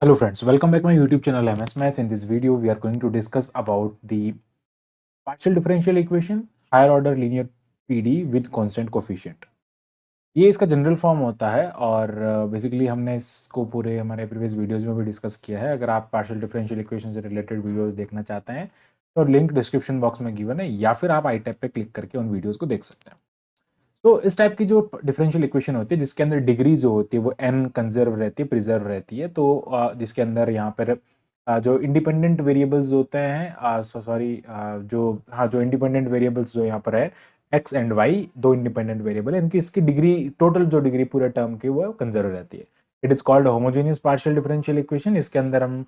Hello friends, welcome back to my YouTube channel MS Maths. In this video, we are going to discuss about the partial differential equation, higher order linear PD with constant coefficient. ये इसका general form होता है और basically हमने इसको पूरे हमारे previous videos में भी डिस्कस किया है. अगर आप पार्शियल डिफरेंशियल इक्वेशन से रिलेटेड वीडियोस देखना चाहते हैं तो लिंक डिस्क्रिप्शन बॉक्स में गिवन है या फिर आप आई टैब पे क्लिक करके उन वीडियोस को देख सकते हैं. तो इस टाइप की जो डिफरेंशियल इक्वेशन होती है जिसके अंदर डिग्री जो होती है वो n कंजर्व रहती है, प्रिजर्व रहती है, तो जिसके अंदर यहाँ पर जो इंडिपेंडेंट वेरिएबल्स होते हैं, जो इंडिपेंडेंट वेरिएबल्स जो यहाँ पर है x एंड y, दो इंडिपेंडेंट वेरिएबल है, इनकी इसकी डिग्री, टोटल जो डिग्री पूरे टर्म की वो कंजर्व रहती है. It is called homogeneous partial differential equation. इसके अंदर हम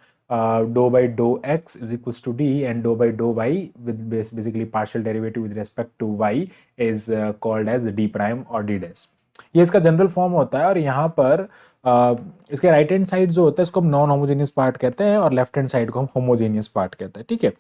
doe by doe x is equals to D and doe by doe y with basically partial derivative with respect to y is called as D prime और D dash. ये इसका general form होता है और यहाँ पर इसके राइट हैंड साइड जो होता है इसको हम नॉन होमोजेनियस पार्ट कहते हैं और लेफ्ट हैंड साइड को हम होमोजेनियस पार्ट कहते हैं. ठीक है,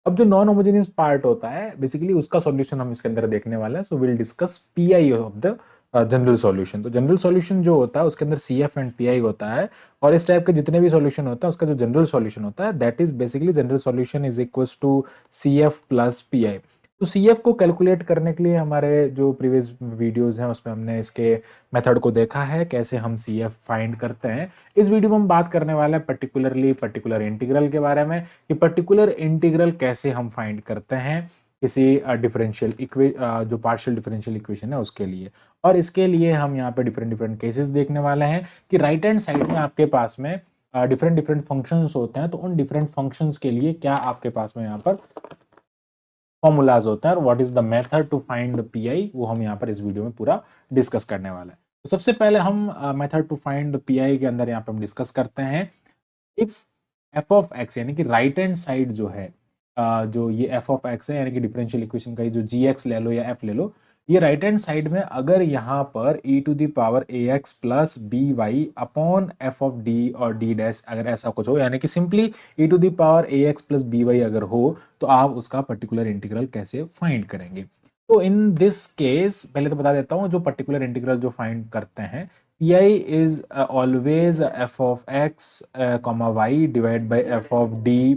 अब जो नॉन होमोजेनियस पार्ट होता है बेसिकली उसका सॉल्यूशन हम इसके अंदर देखने वाले हैं. So will discuss PI of the general solution. तो जनरल सॉल्यूशन जो होता है उसके अंदर C F and P I होता है और इस टाइप के जितने भी सॉल्यूशन होता है उसका जो जनरल सॉल्यूशन होता है that is basically general solution is equals to C F plus P I. तो सी एफ को कैलकुलेट करने के लिए हमारे जो प्रीवियस वीडियोस हैं उसमें हमने इसके मेथड को देखा है कैसे हम सी एफ फाइंड करते हैं. इस वीडियो में हम बात करने वाले हैं पर्टिकुलर इंटीग्रल के बारे में कि पर्टिकुलर इंटीग्रल कैसे हम फाइंड करते हैं किसी डिफरेंशियल जो पार्शियल डिफरेंशियल इक्वेशन है उसके लिए. और इसके लिए हम यहाँ पे डिफरेंट केसेस देखने वाले हैं कि राइट हैंड साइड में आपके पास में डिफरेंट फंक्शंस होते हैं, तो उन डिफरेंट फंक्शंस के लिए क्या आपके पास में यहाँ पर फॉर्मूलाज होता है और what is the method to find the PI, वो हम यहाँ पर इस वीडियो में पूरा डिस्कस करने वाले हैं. तो सबसे पहले हम method to find the PI के अंदर यहाँ पे हम डिस्कस करते हैं इफ एफ ऑफ एक्स यानी कि राइट हैंड साइड जो है जो ये एफ ऑफ एक्स है यानी कि डिफरेंशियल इक्वेशन का ये जो जी एक्स ले लो या एफ ले लो, ये राइट हैंड साइड में अगर यहाँ पर e to the power A x plus B Y upon F of D और डी डैश अगर ऐसा कुछ हो यानी कि simply e to the power A x plus B Y अगर हो तो आप उसका पर्टिकुलर इंटीग्रल कैसे फाइंड करेंगे. तो इन दिस केस पहले तो बता देता हूँ जो पर्टिकुलर इंटीग्रल जो फाइंड करते हैं pi is always f of x, y divide by f of d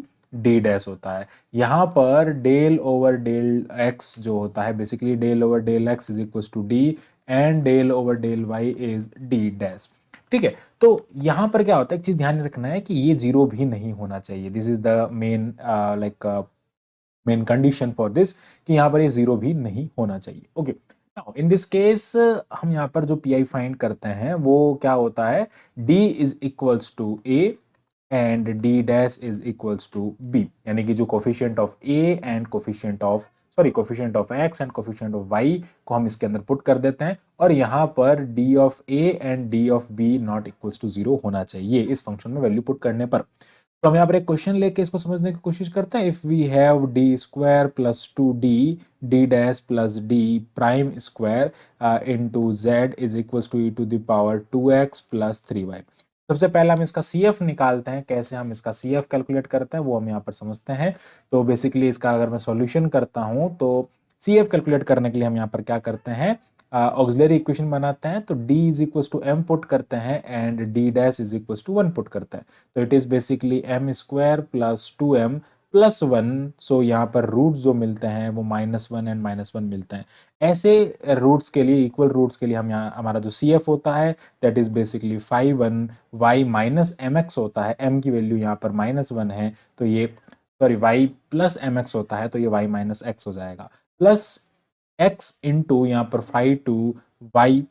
dash होता है. यहाँ पर डेल ओवर डेल x जो होता है basically del over del x is equal to d and del over del y is d dash. ठीक है, तो यहाँ पर क्या होता है, एक चीज ध्यान रखना है कि ये जीरो भी नहीं होना चाहिए. This is the main condition for this कि यहाँ पर ये जीरो भी नहीं होना चाहिए. ओके, इन दिस केस हम यहाँ पर जो पी आई फाइंड करते हैं वो क्या होता है, d is equals to a and d dash is equals to b यानी कि जो coefficient of a and coefficient of x and coefficient of y को हम इसके अंदर पुट कर देते हैं और यहाँ पर d of a and d of b not equals to zero होना चाहिए इस फंक्शन में वैल्यू पुट करने पर. तो हम यहाँ पर एक क्वेश्चन लेके इसको समझने की कोशिश करते हैं. If we have D square plus two D dash plus D prime square into Z is equals to E to the power 2x plus 3y. सबसे पहले हम इसका CF निकालते हैं. कैसे हम इसका CF कैलकुलेट करते हैं वो हम यहाँ पर समझते हैं. तो बेसिकली इसका अगर मैं सॉल्यूशन करता हूँ तो CF कैलकुलेट करने के लिए हम यहाँ पर क्या करते हैं, ऑक्सिलरी इक्वेशन बनाते हैं. तो d is equals to m put करते हैं and d dash is equals to 1 put करते हैं. तो it is basically m square plus 2m plus 1. So यहाँ पर रूट्स जो मिलते हैं वो -1 एंड -1 मिलते हैं. ऐसे रूट्स के लिए, इक्वल रूट्स के लिए हम यहाँ हमारा जो CF होता है that is basically 5 y minus mx होता है. m की वैल्यू यहाँ पर -1 है तो ये y प्लस mx होता है तो ये y माइनस x हो जाएगा प्लस x इंटू यहाँ पर 5 टू y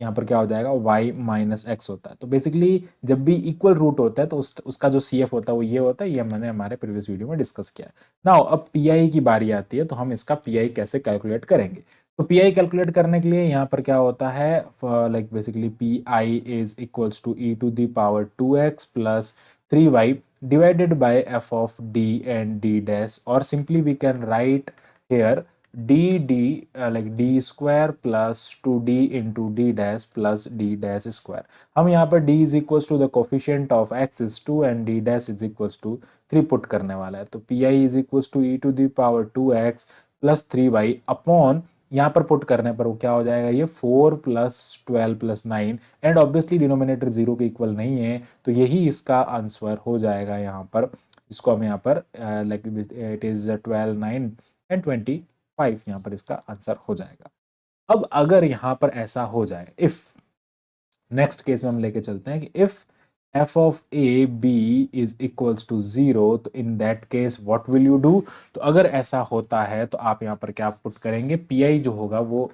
यहाँ पर क्या हो जाएगा y माइनस एक्स होता है. तो बेसिकली जब भी इक्वल रूट होता है तो उसका जो CF होता है वो ये होता है. ये मैंने हमारे प्रीवियस वीडियो में डिस्कस किया है. नाउ अब PI की बारी आती है तो हम इसका PI कैसे कैलकुलेट करेंगे. तो PI कैलकुलेट करने के लिए यहाँ पर क्या होता है, like basically PI is equals to e to the power 2x plus 3y divided by f of d and d dash और simply we can write here d like d square plus 2d into D dash plus d dash square. हम यहाँ पर d is equals to the coefficient of x is 2 and d dash is equals to 3 put करने वाला है. तो pi is equals to e to the power 2x plus 3y upon यहाँ पर put करने पर वो क्या हो जाएगा, ये 4 + 12 + 9 एंड ऑब्वियसली डिनोमिनेटर 0 के इक्वल नहीं है, तो यही इसका आंसर हो जाएगा यहाँ पर। इसको हम यहाँ पर लाइक इट इज 12 9 एंड 25 यहाँ पर इसका आंसर हो जाएगा। अब अगर यहाँ पर ऐसा हो जाए, इफ नेक्स्ट केस में हम लेके चलते हैं कि if f of a b is equals to 0, तो in that case what will you do. तो अगर ऐसा होता है तो आप यहाँ पर क्या पुट करेंगे, पी जो होगा वो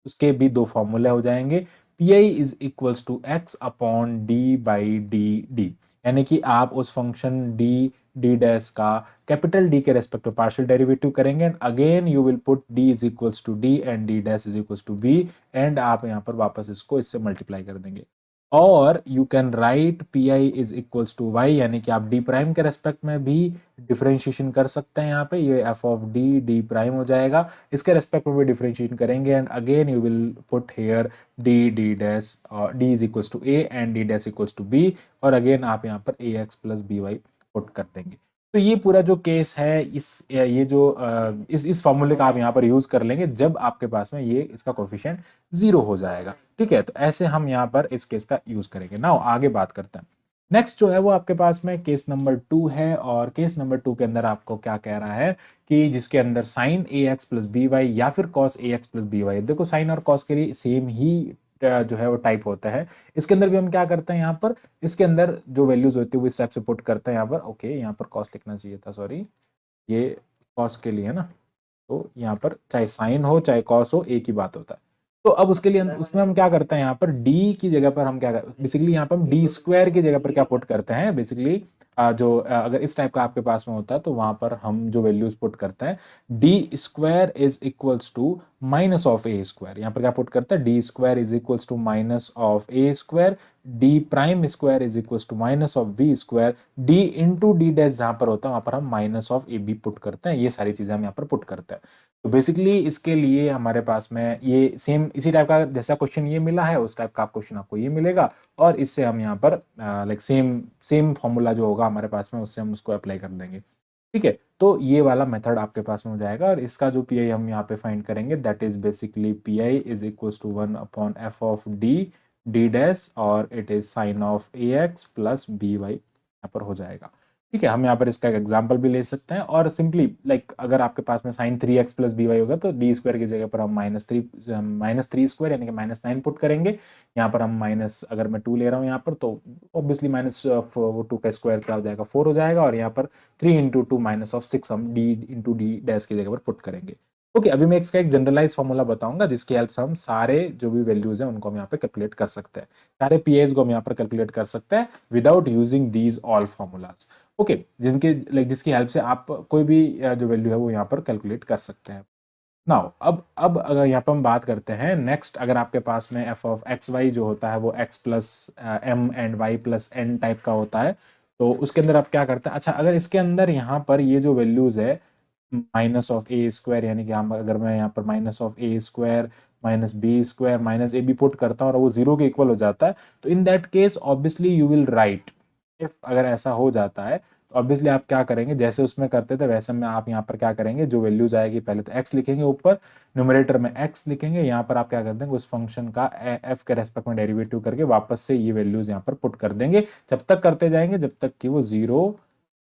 उसके भी दो फॉर्मूले हो जाएंगे, P is equals to X upon D by D D, यानी कि आप उस फंक्शन डी डी डैश का कैपिटल डी के रेस्पेक्ट में पार्शियल डेरिवेटिव करेंगे and again you will put D is equals to D and D dash is equals to B and आप यहाँ पर वापस इसको इससे मल्टीप्लाई कर देंगे। और you can write P I is equals to Y, यानी कि आप डी प्राइम के रेस्पेक्ट में भी डिफरेंशिएशन कर सकते हैं। यहाँ पे ये f of d d prime हो जाएगा, इसके रेस्पेक्ट में भी डिफरेंशिएशन करेंगे and again you will put here d D dash d is equals to a and D dash equals to b और अगेन आप यहाँ पर a x plus B y put कर देंगे। तो ये पूरा जो केस है, ये जो इस फॉर्मूले का आप यहाँ पर यूज कर लेंगे जब आपके पास में ये इसका कोफिशिएंट 0 हो जाएगा। ठीक है, तो ऐसे हम यहाँ पर इस केस का यूज करेंगे। नाउ आगे बात करते हैं। नेक्स्ट जो है वो आपके पास में केस नंबर 2 है और केस नंबर 2 के अंदर आपको क्या कह रहा है कि जिसके अंदर साइन ए एक्स प्लस बी वाई या फिर cos A x plus B Y, देखो साइन और कॉस के लिए सेम ही जो है वो टाइप होता है। इसके अंदर भी हम क्या करते हैं, यहाँ पर इसके अंदर जो वैल्यूज होती है वो इस टाइप से पुट करते हैं यहाँ पर। ओके, यहाँ पर कॉस लिखना चाहिए था, सॉरी, ये कॉस के लिए है ना, तो यहाँ पर चाहे साइन हो चाहे कॉस हो एक ही बात होता है। तो अब उसके लिए उसमें हम क्या करते हैं, यहाँ पर d की जगह पर हम क्या बेसिकली यहाँ पर हम डी स्क्वायर की जगह पर क्या पुट करते हैं, बेसिकली अगर इस टाइप का आपके पास में होता है तो वहां पर हम जो वैल्यूज पुट करते हैं, D square is equals to minus of A square, यहाँ पर क्या पुट करते हैं, D square is equals to minus of A square, D prime square is equals to minus of B square, D into D dash जहां पर होता है वहां पर हम minus of A B put करते हैं। ये सारी चीजें हम यहाँ पर पुट करते हैं। तो बेसिकली इसके लिए हमारे पास में ये सेम इसी टाइप का जैसा क्वेश्चन ये मिला है उस टाइप का क्वेश्चन आपको ये मिलेगा और इससे हम यहाँ पर लाइक सेम फॉर्मूला जो होगा हमारे पास में उससे हम उसको अप्लाई कर देंगे। ठीक है, तो ये वाला मेथड आपके पास में हो जाएगा और इसका जो पी आई हम यहाँ पे फाइंड करेंगे that is basically p I is equals to 1 upon F of d D dash और it is sine of a x plus B y यहाँ पर हो जाएगा। ठीक है, हम यहाँ पर इसका एक एग्जाम्पल भी ले सकते हैं और सिंपली लाइक अगर आपके पास में sign 3x plus B Y होगा तो डी स्क्वायर की जगह पर हम माइनस थ्री स्क्वायर यानी कि -9 पुट करेंगे। यहाँ पर हम माइनस अगर मैं 2 ले रहा हूँ यहाँ पर तो ऑब्वियसली माइनस वो 2 का स्क्वायर क्या हो जाएगा 4 हो जाएगा और यहाँ पर 3 इंटू 2 माइनस ऑफ 6 हम डी इंटू डी डैश की जगह पर पुट करेंगे। ओके, अभी मैं इसका एक जनरलाइज फॉर्मूला बताऊंगा जिसकी हेल्प से हम सारे जो भी वैल्यूज हैं उनको हम यहाँ पे कैलकुलेट कर सकते हैं, सारे पीएस को हम यहाँ पर कैलकुलेट कर सकते हैं without using these all formulas. Okay, जिसकी हेल्प से आप कोई भी जो वैल्यू है वो यहाँ पर कैलकुलेट कर सकते हैं। नाउ अब अगर यहाँ पर हम बात करते हैं नेक्स्ट, अगर आपके पास में एफ ऑफ एक्स वाई जो होता है वो X plus M and Y plus N type का होता है, तो उसके अंदर आप क्या करते हैं, अच्छा अगर इसके अंदर यहाँ पर ये जो वैल्यूज है माइनस ऑफ ए स्क्वायर यानी कि हम अगर मैं यहाँ पर minus of A square minus B square minus A B put करता हूँ और वो 0 के इक्वल हो जाता है, तो in that case obviously you will write, if अगर ऐसा हो जाता है तो ऑब्वियसली आप क्या करेंगे, जैसे उसमें करते थे वैसे में आप यहाँ पर क्या करेंगे, जो वैल्यूज आएगी पहले तो x लिखेंगे ऊपर, न्यूमरेटर में x लिखेंगे, यहाँ पर आप क्या कर देंगे उस फंक्शन का f के रेस्पेक्ट में डेरिवेटिव करके वापस से ये वैल्यूज यहाँ पर पुट कर देंगे, जब तक करते जाएंगे जब तक कि वो 0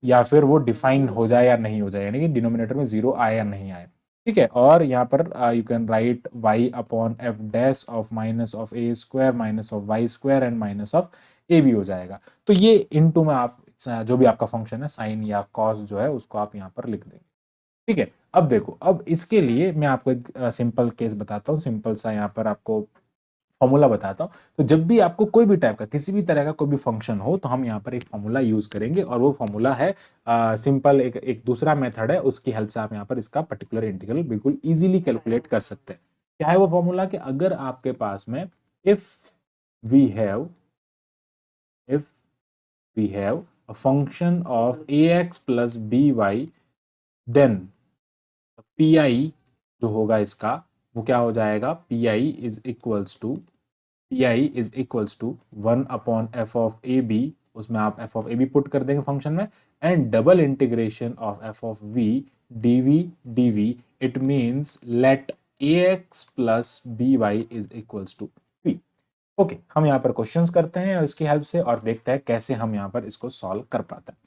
या फिर वो डिफाइन हो जाए या नहीं हो जाए, यानी कि डिनोमिनेटर में 0 आए या नहीं आए। ठीक है, और यहाँ पर you can write y upon f dash of minus of A square minus of y square and minus of a भी हो जाएगा। तो ये इनटू में आप जो भी आपका फंक्शन है साइन या कॉस जो है उसको आप यहाँ पर लिख देंगे। ठीक है, अब देखो, अब इसके लिए मैं आपको एक सिंपल केस बताता हूँ, सिंपल सा यहाँ पर आपको फॉर्मूला बताता हूँ। तो जब भी आपको कोई भी टाइप का किसी भी तरह का कोई भी फंक्शन हो तो हम यहाँ पर एक फॉर्मूला यूज करेंगे और वो फॉर्मूला है सिंपल एक दूसरा मेथड है, उसकी हेल्प से आप यहाँ पर इसका पर्टिकुलर इंटीग्रल बिल्कुल इजीली कैलकुलेट कर सकते हैं। क्या है वो फॉर्मूला कि अगर आपके पास में if we have a function of ax plus by then pi जो होगा इसका वो क्या हो जाएगा, pi is equals to 1 upon F of A B, उसमें आप F of A B put कर देंगे फंक्शन में, and double integration of F of V DV DV, it means let ax plus by is equals to p। Okay, हम यहाँ पर questions करते हैं और इसकी हेल्प से और देखते हैं कैसे हम यहाँ पर इसको सॉल्व कर पाते हैं।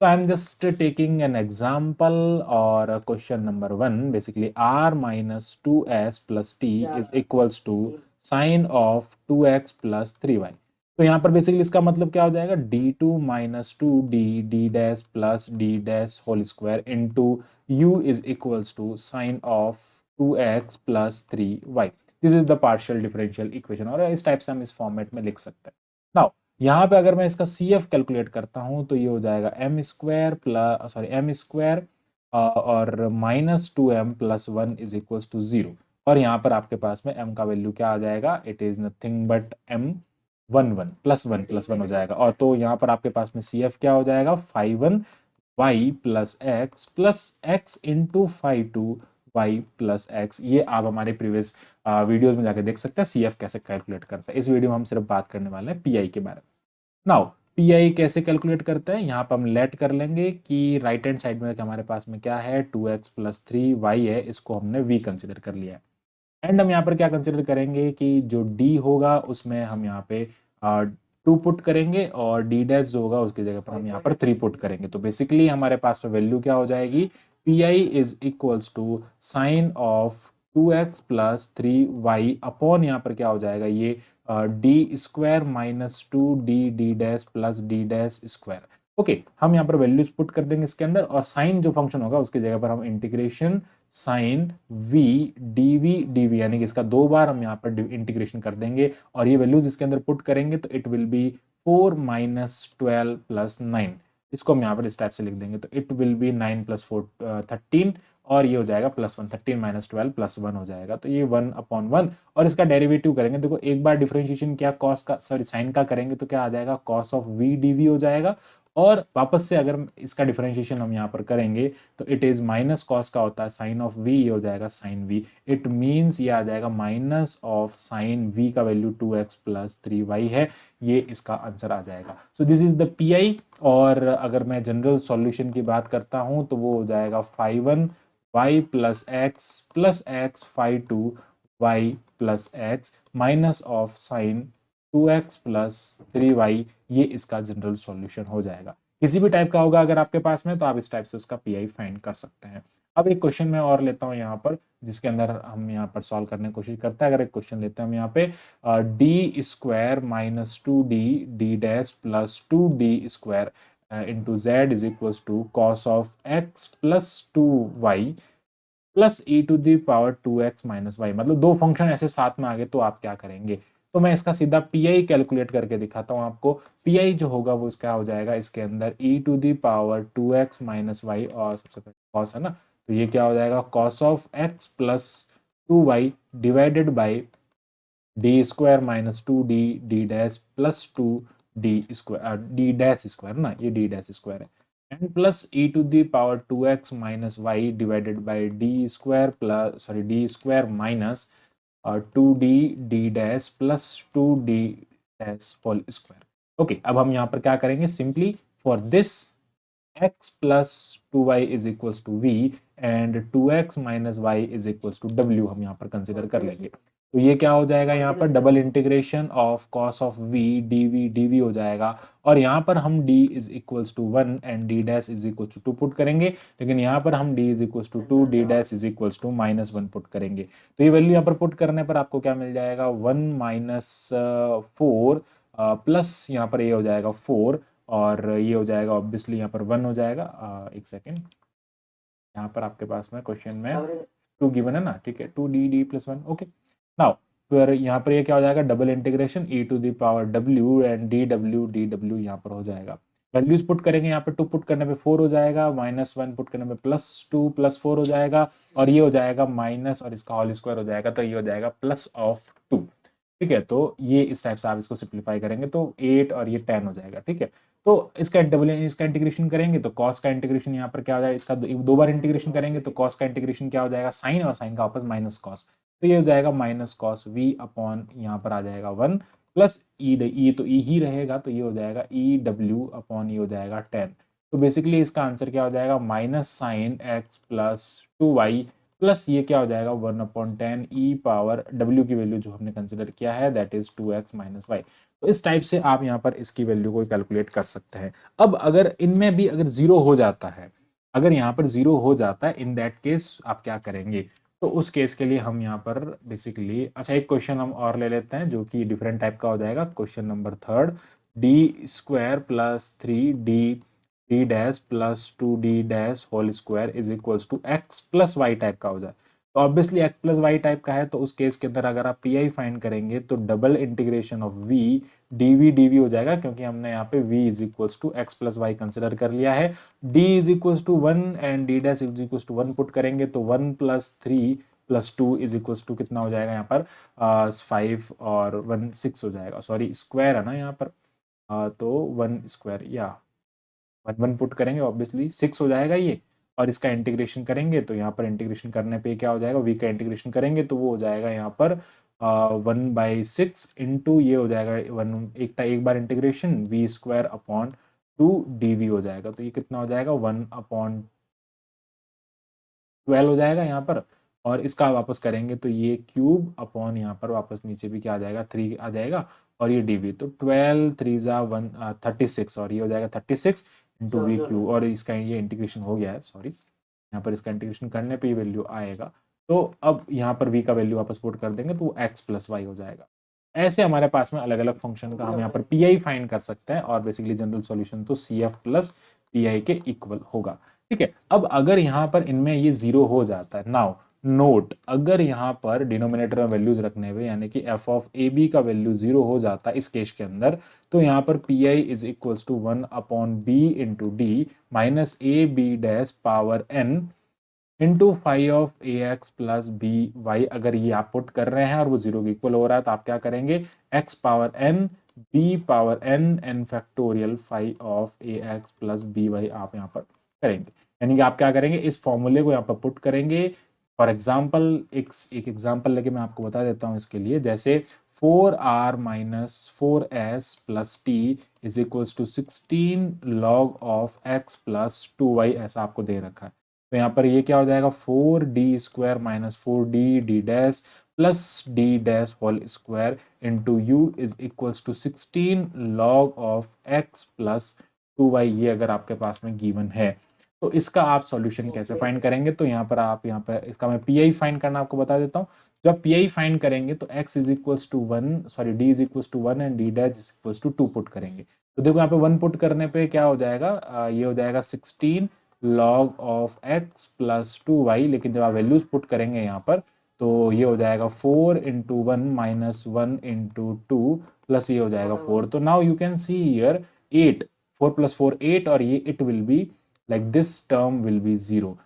So I'm just taking an example or a question number 1. Basically, r minus 2s plus t is equals to sine of 2x plus 3y. तो यहाँ पर बेसिकली इसका मतलब क्या हो जाएगा, d2 minus 2d d dash plus d dash whole square into u is equals to sine of 2x plus 3y. This is the partial differential equation, और इस टाइप से हम इस फॉर्मेट में लिख सकते हैं। नाउ यहाँ पे अगर मैं इसका CF कैलकुलेट करता हूँ तो ये हो जाएगा m स्क्वायर और minus 2m plus 1 is equals to 0। और यहाँ पर आपके पास में m का वैल्यू क्या आ जाएगा, it is nothing but m 1 हो जाएगा। और तो यहाँ पर आपके पास में CF क्या हो जाएगा, 5 plus x into 5 plus x। ये आप हमारे प्रीवियस वीडियोस में जाके देख सकते हैं CF कैसे कैलकुलेट करता है। इस वीडियो में हम सिर्फ बात करने वाले हैं PI के बारे में। नाउ PI कैसे कैलकुलेट करते हैं, यहाँ पर हम लेट कर लेंगे कि राइट हैंड साइड में हमारे पास में क्या है, 2x प्लस 3y है, इसको हमने v कंसिडर कर लिया है। एंड हम यहाँ पर क्या कंसिडर करेंगे कि जो d होगा उसमें हम यहाँ पे 2 पुट करेंगे और d डैश जो होगा उसकी जगह पर हम यहाँ पर 3 पुट करेंगे। तो बेसिकली हमारे पास में वैल्यू क्या हो जाएगी, PI is equals to sine of 2x plus 3y upon यहाँ पर क्या हो जाएगा, ये d square minus 2d dash plus d dash square. Okay, हम यहाँ पर वैल्यूज पुट कर देंगे इसके अंदर, और साइन जो फंक्शन होगा उसकी जगह पर हम इंटीग्रेशन साइन v dv यानी कि इसका 2 बार हम यहाँ पर इंटीग्रेशन कर देंगे, और ये वैल्यूज इसके अंदर पुट करेंगे तो it will be 4 minus 12 plus 9। इसको हम यहाँ पर इस टाइप से लिख देंगे, तो इट विल बी 9 प्लस 4 13, और ये हो जाएगा प्लस 1, 13 माइनस 12 प्लस 1 हो जाएगा। तो ये 1 अपॉन 1, और इसका डेरिवेटिव करेंगे, देखो एक बार डिफरेंशिएशन क्या कॉस का सॉरी साइन का करेंगे तो क्या आ जाएगा, कॉस ऑफ v dv हो जाएगा। और वापस से अगर इसका डिफरेंशिएशन हम यहाँ पर करेंगे तो इट इज माइनस कॉस का होता है साइन ऑफ v, ये हो जाएगा साइन v। इट मीन्स ये आ जाएगा माइनस ऑफ साइन v का वैल्यू 2x प्लस 3y है, ये इसका आंसर आ जाएगा। So this is the PI। और अगर मैं जनरल सॉल्यूशन की बात करता हूँ तो वो हो जाएगा 5 y plus x 5 y plus x minus of sine 2x plus 3y, ये इसका जनरल सॉल्यूशन हो जाएगा। किसी भी टाइप का होगा अगर आपके पास में तो आप इस टाइप से उसका PI फाइंड कर सकते हैं। अब एक क्वेश्चन मैं और लेता हूं यहाँ पर, जिसके अंदर हम यहाँ पर सॉल्व करने की कोशिश करते हैं। अगर एक क्वेश्चन लेते हैं हम यहाँ पे d square minus 2d d dash plus 2d square into z is equal to cos of x plus 2y plus e to the power 2x minus y. मतलब दो फंक्शन ऐसे साथ में आ गए तो आप क्या करेंगे, तो मैं इसका सीधा PI कैलकुलेट करके दिखाता हूँ आपको। PI जो होगा वो इसका हो जाएगा, इसके अंदर e to the power 2x minus y, और सबसे पहले कॉस है ना, तो ये क्या हो जाएगा, cos of x plus 2y divided by d square minus 2d d dash plus 2d square d dash square ना, ये d डैश स्क्वायर है, and plus e to the power 2x minus y divided by d square plus d square minus 2d d dash plus 2d dash whole square. Okay, अब हम यहाँ पर क्या करेंगे, simply for this x plus 2y is equals to v and 2x minus y is equals to w हम यहाँ पर consider कर लेंगे। तो ये क्या हो जाएगा, यहाँ पर double integration of cos of v dv हो जाएगा, और यहाँ पर हम d is equals to 1 and d dash is equals to 2 put करेंगे, लेकिन यहाँ पर हम d is equals to 2 d dash is equals to minus 1 put करेंगे। तो ये वैल्यू यहाँ पर पुट करने पर आपको क्या मिल जाएगा, 1 माइनस 4 प्लस यहाँ पर ये हो जाएगा 4, और ये हो जाएगा ऑब्वियसली यहाँ पर 1 हो जाएगा। एक सेकेंड, यहाँ पर आपके पास में क्वेश्चन में 2 गिवन है ना, ठीक है, 2d प्लस 1। ओके, नाउ फिर यहाँ पर ये क्या हो जाएगा, double integration e to the power w and dw यहाँ पर हो जाएगा। वैल्यूज पुट करेंगे, यहाँ पे 2 पुट करने पे 4 हो जाएगा, माइनस 1 पुट करने पे प्लस 2 प्लस 4 हो जाएगा, और ये हो जाएगा माइनस और इसका होल स्क्वायर हो जाएगा, तो ये हो जाएगा प्लस ऑफ 2। ठीक है, तो ये इस टाइप से आप इसको सिंप्लीफाई करेंगे तो 8 और ये 10 हो जाएगा। ठीक है, तो इसका इंटीग्रेशन करेंगे तो कॉस का इंटीग्रेशन यहाँ पर क्या हो जाएगा, इसका 2 बार इंटीग्रेशन करेंगे तो कॉस का इंटीग्रेशन क्या हो जाएगा, साइन और साइन का वापस माइनस कॉस, तो ये हो जाएगा माइनस कॉस v अपॉन यहाँ पर आ जाएगा 1 प्लस ई तो ई ही रहेगा, तो ये हो जाएगा ई डब्ल्यू अपॉन ये हो जाएगा 10। तो बेसिकली इसका आंसर क्या हो जाएगा, minus sine x plus 2y plus ये क्या हो जाएगा 1/10 ई पावर w की वैल्यू जो हमने कंसिडर किया है that is 2x minus Y. तो इस टाइप से आप यहाँ पर इसकी वैल्यू को कैलकुलेट कर सकते हैं। अब अगर इनमें भी अगर जीरो हो जाता है, अगर यहाँ पर जीरो हो जाता है, इन दैट केस आप क्या करेंगे, तो उस केस के लिए हम यहाँ पर बेसिकली अच्छा एक क्वेश्चन हम और ले लेते हैं जो कि डिफरेंट टाइप का हो जाएगा। Question number 3 d square plus 3d d dash plus 2d dash whole square is equals to x plus y type का हो जाए। तो obviously x plus y type का है, तो उस केस के अंदर अगर आप पी आई फाइंड करेंगे तो double integration of v d v हो जाएगा, क्योंकि हमने यहाँ पे v is equals to x plus y consider कर लिया है। d is equals to 1 and d dash is equals to 1 put करेंगे तो 1 plus 3 plus 2 is equals to कितना हो जाएगा यहाँ पर 5 और 1 6 हो जाएगा, सॉरी स्क्वायर है ना यहाँ पर, तो 1 स्क्वायर या 1 पुट करेंगे ऑब्वियसली 6 हो जाएगा ये, और इसका इंटीग्रेशन करेंगे तो यहाँ पर इंटीग्रेशन करने पे क्या हो जाएगा, v का इंटीग्रेशन करेंगे तो वो हो जाएगा यहाँ पर 1/6 इंटू ये हो जाएगा एक बार integration v square upon 2 dv हो जाएगा। तो ये कितना हो जाएगा 1/12 हो जाएगा यहाँ पर, और इसका वापस करेंगे तो ये क्यूब अपॉन यहाँ पर वापस नीचे भी क्या आ जाएगा 3 आ जाएगा, और ये dv तो 12 3 36 और ये हो जाएगा 36 इंटू वी क्यू, और इसका ये इंटीग्रेशन हो गया है, सॉरी यहाँ पर इसका इंटीग्रेशन करने पे ये वैल्यू आएगा। तो अब यहाँ पर v का वैल्यू वापस पुट कर देंगे तो वो x प्लस वाई हो जाएगा। ऐसे हमारे पास में अलग अलग फंक्शन का हम यहाँ पर पी आई फाइंड कर सकते हैं, और बेसिकली जनरल सॉल्यूशन तो C F plus P I के इक्वल होगा। ठीक है, अब अगर यहाँ पर इनमें ये जीरो हो जाता है, नाउ नोट, अगर यहाँ पर डिनोमिनेटर में वैल्यूज रखने हुए यानी कि एफ ऑफ ए बी का वैल्यू जीरो हो जाता है इस केस के अंदर, तो यहाँ पर P I is equals to 1/b into d minus A b dash power n into five of a x plus B Y. अगर ये आप पुट कर रहे हैं और वो जीरो के इक्वल हो रहा है तो आप क्या करेंगे, x power n b power n factorial five of a x plus B y आप यहाँ पर करेंगे। यानी कि आप क्या करेंगे, इस फॉर्मूले को यहाँ पर पुट करेंगे। फॉर एग्जाम्पल एक एग्जाम्पल लेके मैं आपको बता देता हूँ इसके लिए, जैसे 4r minus 4s plus t is equals to 16 log of x plus 2y, ऐसा आपको दे रखा है। तो यहाँ पर ये क्या हो जाएगा 4d square minus 4d d dash plus d dash whole square into u is equals to 16 log of x plus 2y, ये अगर आपके पास में गिवन है। तो इसका आप सॉल्यूशन कैसे फाइंड करेंगे, तो यहाँ पर आप यहाँ पर इसका मैं पी आई फाइंड करना आपको बता देता हूँ। जब पी आई फाइंड करेंगे तो x is equals to 1 sorry d is equals to 1 and d dash is equals to 2 put करेंगे। तो देखो यहाँ पे 1 पुट करने पे क्या हो जाएगा, ये हो जाएगा 16 log of x plus 2y, लेकिन जब आप वैल्यूज पुट करेंगे यहाँ पर तो ये हो जाएगा 4 इंटू 1 माइनस 1 इंटू 2 प्लस ये हो जाएगा 4। तो now you can see here 8, 4 plus 4 8, और ये it will be like this term will be 0.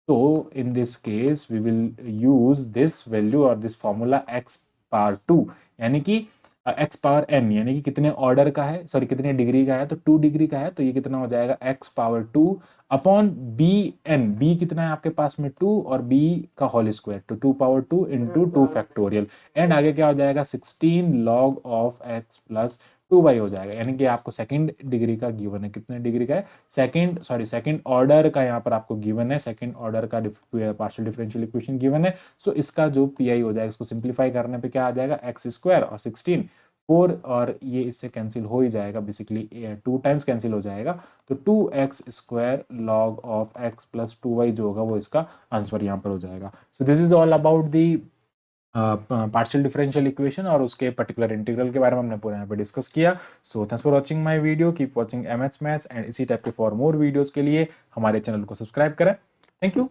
So in this case we will use this value or this formula x power 2, यानी कि x power n, यानी कि कितने order का है, sorry कितने डिग्री का है, तो 2 डिग्री का है, तो ये कितना हो जाएगा x power 2 upon b n, b कितना है आपके पास में 2 और b का होल स्क्वायर, तो 2 पावर 2 इंटू 2 फैक्टोरियल, एंड आगे क्या हो जाएगा 16 log of x plus 2y हो जाएगा। यानी कि आपको सेकंड डिग्री का गिवन है, कितने डिग्री का है, सेकंड ऑर्डर का यहाँ पर आपको गिवन है, सेकंड ऑर्डर का पार्शियल डिफरेंशियल इक्वेशन गिवन है। सो इसका जो पीआई हो जाएगा, इसको सिंप्लीफाई करने पे क्या आ जाएगा, एक्स स्क्वायर और 16 4, और ये इससे कैंसिल हो ही जाएगा, बेसिकली 2 टाइम्स कैंसिल हो जाएगा, तो 2x square log of x plus 2y जो होगा वो इसका आंसर यहाँ पर हो जाएगा। So this is all about the partial differential equation और उसके पर्टिकुलर इंटीग्रल के बारे में हमने पूरा यहाँ पे डिस्कस किया। So thanks for watching my video, keep watching MH maths, and इसी टाइप के फॉर मोर वीडियोस के लिए हमारे चैनल को सब्सक्राइब करें। Thank you.